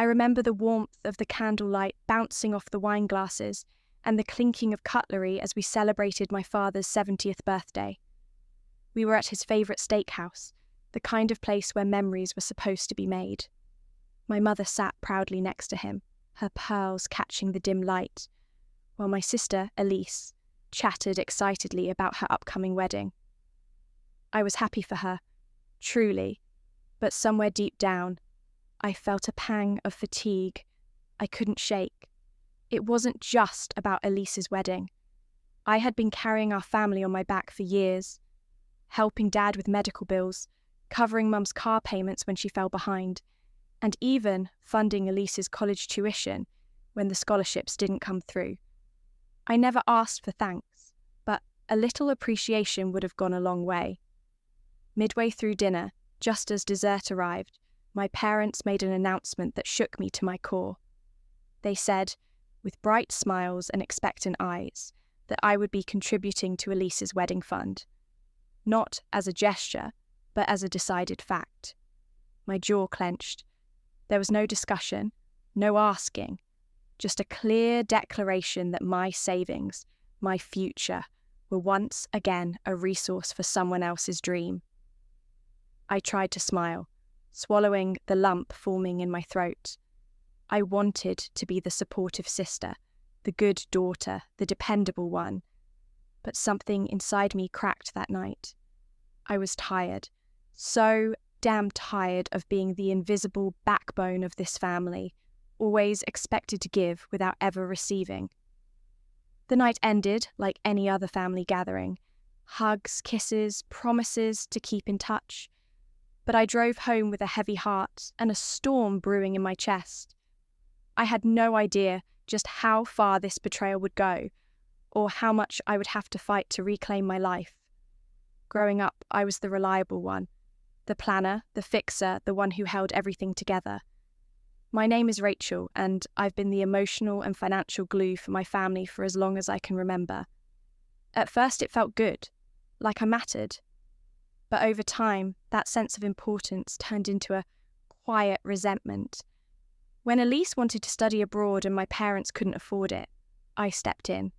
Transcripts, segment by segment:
I remember the warmth of the candlelight bouncing off the wine glasses and the clinking of cutlery as we celebrated my father's 70th birthday. We were at his favourite steakhouse, the kind of place where memories were supposed to be made. My mother sat proudly next to him, her pearls catching the dim light, while my sister, Elise, chattered excitedly about her upcoming wedding. I was happy for her, truly, but somewhere deep down, I felt a pang of fatigue I couldn't shake. It wasn't just about Elise's wedding. I had been carrying our family on my back for years, helping Dad with medical bills, covering Mum's car payments when she fell behind, and even funding Elise's college tuition when the scholarships didn't come through. I never asked for thanks, but a little appreciation would have gone a long way. Midway through dinner, just as dessert arrived, my parents made an announcement that shook me to my core. They said, with bright smiles and expectant eyes, that I would be contributing to Elise's wedding fund. Not as a gesture, but as a decided fact. My jaw clenched. There was no discussion, no asking, just a clear declaration that my savings, my future, were once again a resource for someone else's dream. I tried to smile, swallowing the lump forming in my throat. I wanted to be the supportive sister, the good daughter, the dependable one. But something inside me cracked that night. I was tired, so damn tired of being the invisible backbone of this family, always expected to give without ever receiving. The night ended like any other family gathering. Hugs, kisses, promises to keep in touch. But I drove home with a heavy heart and a storm brewing in my chest. I had no idea just how far this betrayal would go, or how much I would have to fight to reclaim my life. Growing up, I was the reliable one, the planner, the fixer, the one who held everything together. My name is Rachel, and I've been the emotional and financial glue for my family for as long as I can remember. At first it felt good, like I mattered. But over time, that sense of importance turned into a quiet resentment. When Elise wanted to study abroad and my parents couldn't afford it, I stepped in.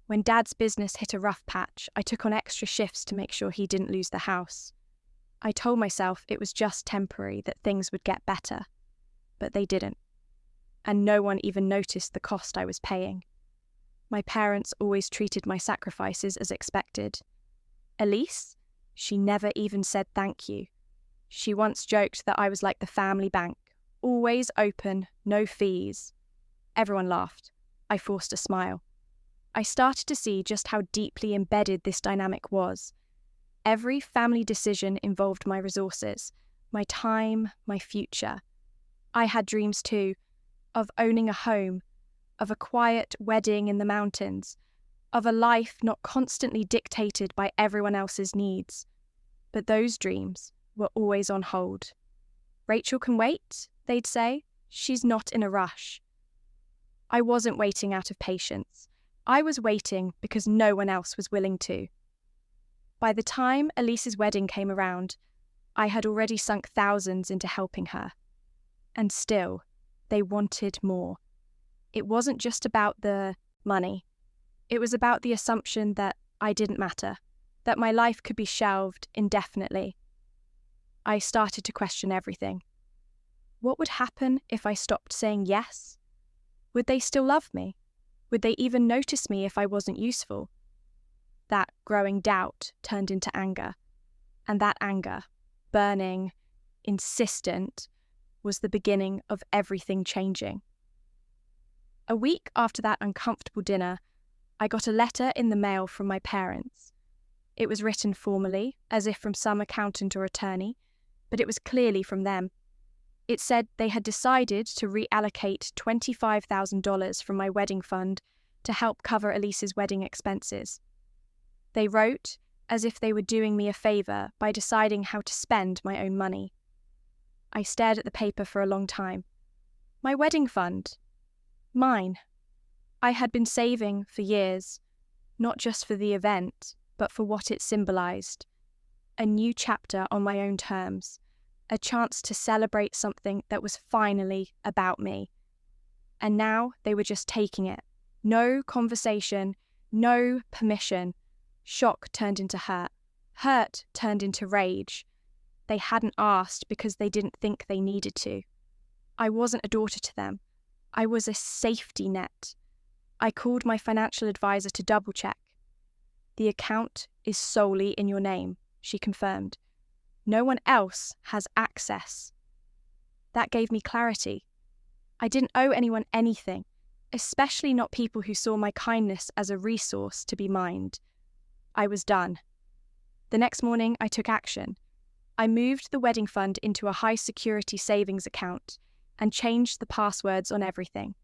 When Dad's business hit a rough patch, I took on extra shifts to make sure he didn't lose the house. I told myself it was just temporary, that things would get better. But they didn't. And no one even noticed the cost I was paying. My parents always treated my sacrifices as expected. Elise? She never even said thank you. She once joked that I was like the family bank, always open, no fees. Everyone laughed. I forced a smile. I started to see just how deeply embedded this dynamic was. Every family decision involved my resources, my time, my future. I had dreams too, of owning a home, of a quiet wedding in the mountains, of a life not constantly dictated by everyone else's needs. But those dreams were always on hold. Rachel can wait, they'd say. She's not in a rush. I wasn't waiting out of patience. I was waiting because no one else was willing to. By the time Elise's wedding came around, I had already sunk thousands into helping her. And still, they wanted more. It wasn't just about the money. It was about the assumption that I didn't matter, that my life could be shelved indefinitely. I started to question everything. What would happen if I stopped saying yes? Would they still love me? Would they even notice me if I wasn't useful? That growing doubt turned into anger. And that anger, burning, insistent, was the beginning of everything changing. A week after that uncomfortable dinner, I got a letter in the mail from my parents. It was written formally, as if from some accountant or attorney, but it was clearly from them. It said they had decided to reallocate $25,000 from my wedding fund to help cover Elise's wedding expenses. They wrote as if they were doing me a favour by deciding how to spend my own money. I stared at the paper for a long time. My wedding fund. Mine. I had been saving for years, not just for the event, but for what it symbolised. A new chapter on my own terms, a chance to celebrate something that was finally about me. And now they were just taking it. No conversation, no permission. Shock turned into hurt. Hurt turned into rage. They hadn't asked because they didn't think they needed to. I wasn't a daughter to them. I was a safety net. I called my financial advisor to double-check. The account is solely in your name, she confirmed. No one else has access. That gave me clarity. I didn't owe anyone anything, especially not people who saw my kindness as a resource to be mined. I was done. The next morning, I took action. I moved the wedding fund into a high-security savings account and changed the passwords on everything.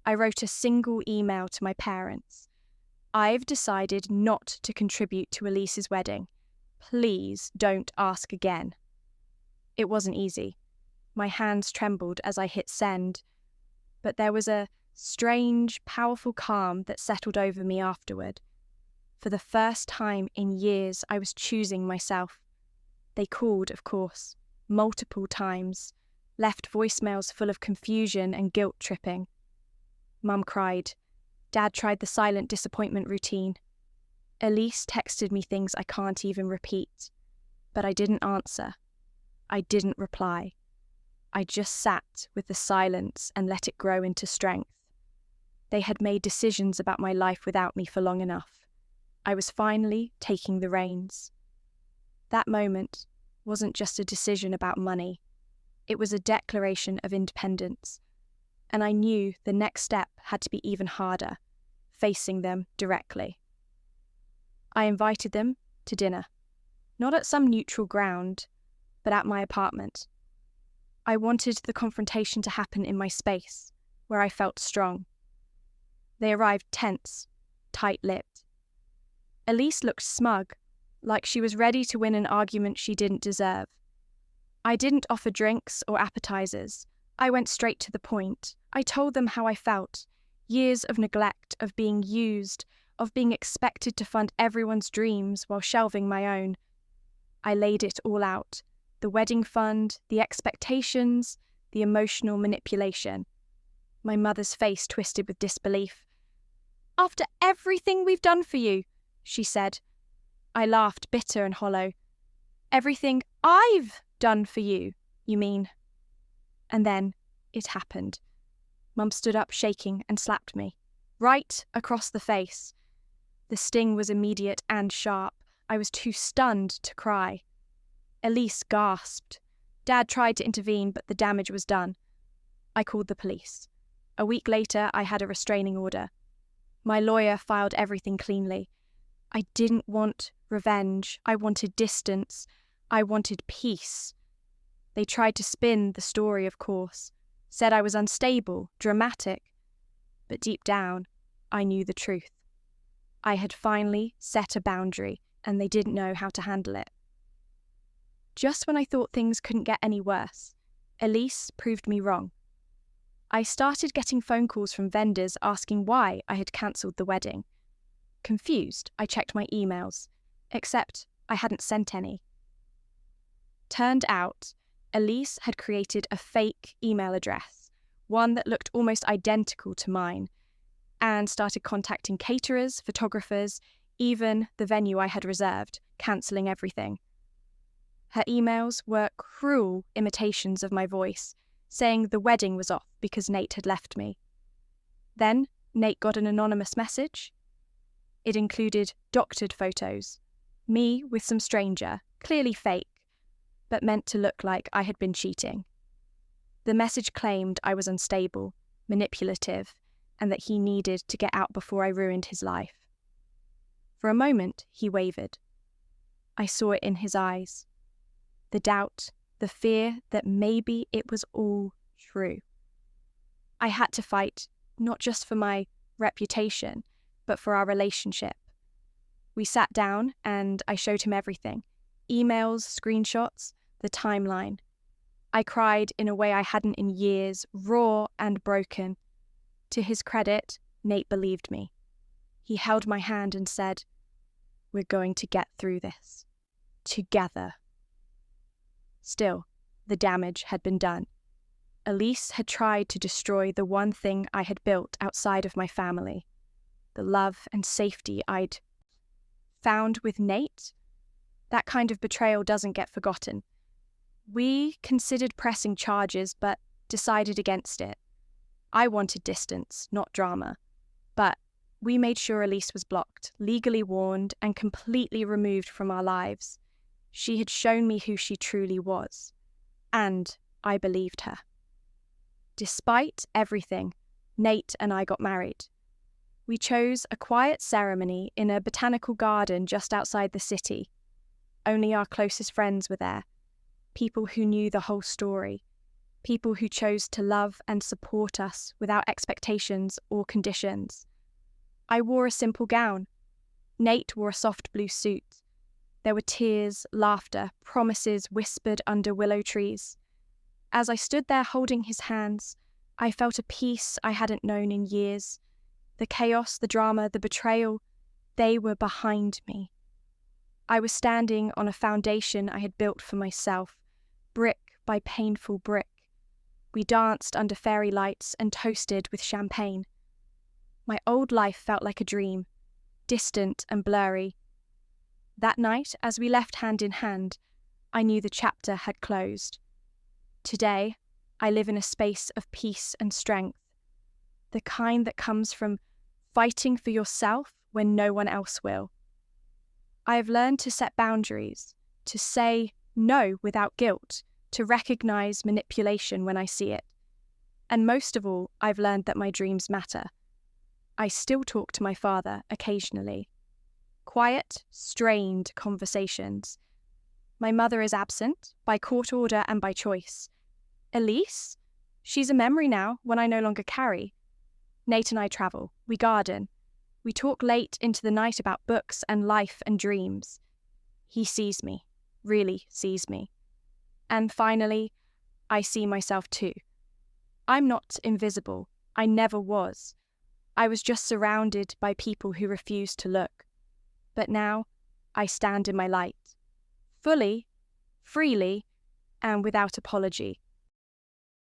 I wrote a single email to my parents. I've decided not to contribute to Elise's wedding. Please don't ask again. It wasn't easy. My hands trembled as I hit send, but there was a strange, powerful calm that settled over me afterward. For the first time in years, I was choosing myself. They called, of course, multiple times, left voicemails full of confusion and guilt-tripping. Mum cried. Dad tried the silent disappointment routine. Elise texted me things I can't even repeat, but I didn't answer. I didn't reply. I just sat with the silence and let it grow into strength. They had made decisions about my life without me for long enough. I was finally taking the reins. That moment wasn't just a decision about money. It was a declaration of independence. And I knew the next step had to be even harder, facing them directly. I invited them to dinner, not at some neutral ground, but at my apartment. I wanted the confrontation to happen in my space, where I felt strong. They arrived tense, tight-lipped. Elise looked smug, like she was ready to win an argument she didn't deserve. I didn't offer drinks or appetizers. I went straight to the point. I told them how I felt. Years of neglect, of being used, of being expected to fund everyone's dreams while shelving my own. I laid it all out. The wedding fund, the expectations, the emotional manipulation. My mother's face twisted with disbelief. "After everything we've done for you," she said. I laughed, bitter and hollow. "Everything I've done for you, you mean?" And then it happened. Mum stood up shaking and slapped me, right across the face. The sting was immediate and sharp. I was too stunned to cry. Elise gasped. Dad tried to intervene, but the damage was done. I called the police. A week later, I had a restraining order. My lawyer filed everything cleanly. I didn't want revenge. I wanted distance. I wanted peace. They tried to spin the story, of course, said I was unstable, dramatic. But deep down, I knew the truth. I had finally set a boundary, and they didn't know how to handle it. Just when I thought things couldn't get any worse, Elise proved me wrong. I started getting phone calls from vendors asking why I had cancelled the wedding. Confused, I checked my emails, except I hadn't sent any. Turned out, Elise had created a fake email address, one that looked almost identical to mine, and started contacting caterers, photographers, even the venue I had reserved, cancelling everything. Her emails were cruel imitations of my voice, saying the wedding was off because Nate had left me. Then Nate got an anonymous message. It included doctored photos, me with some stranger, clearly fake, but meant to look like I had been cheating. The message claimed I was unstable, manipulative, and that he needed to get out before I ruined his life. For a moment, he wavered. I saw it in his eyes. The doubt, the fear that maybe it was all true. I had to fight, not just for my reputation, but for our relationship. We sat down and I showed him everything. Emails, screenshots, the timeline. I cried in a way I hadn't in years, raw and broken. To his credit, Nate believed me. He held my hand and said, "We're going to get through this. Together." Still, the damage had been done. Elise had tried to destroy the one thing I had built outside of my family, the love and safety I'd found with Nate. That kind of betrayal doesn't get forgotten. We considered pressing charges, but decided against it. I wanted distance, not drama. But we made sure Elise was blocked, legally warned, and completely removed from our lives. She had shown me who she truly was. And I believed her. Despite everything, Nate and I got married. We chose a quiet ceremony in a botanical garden just outside the city. Only our closest friends were there, people who knew the whole story, people who chose to love and support us without expectations or conditions. I wore a simple gown. Nate wore a soft blue suit. There were tears, laughter, promises whispered under willow trees. As I stood there holding his hands, I felt a peace I hadn't known in years. The chaos, the drama, the betrayal, they were behind me. I was standing on a foundation I had built for myself, brick by painful brick. We danced under fairy lights and toasted with champagne. My old life felt like a dream, distant and blurry. That night, as we left hand in hand, I knew the chapter had closed. Today, I live in a space of peace and strength, the kind that comes from fighting for yourself when no one else will. I have learned to set boundaries, to say no without guilt, to recognize manipulation when I see it. And most of all, I've learned that my dreams matter. I still talk to my father occasionally. Quiet, strained conversations. My mother is absent, by court order and by choice. Elise? She's a memory now when I no longer carry. Nate and I travel. We garden. We talk late into the night about books and life and dreams. He sees me, really sees me. And finally, I see myself too. I'm not invisible. I never was. I was just surrounded by people who refused to look. But now, I stand in my light. Fully, freely, and without apology.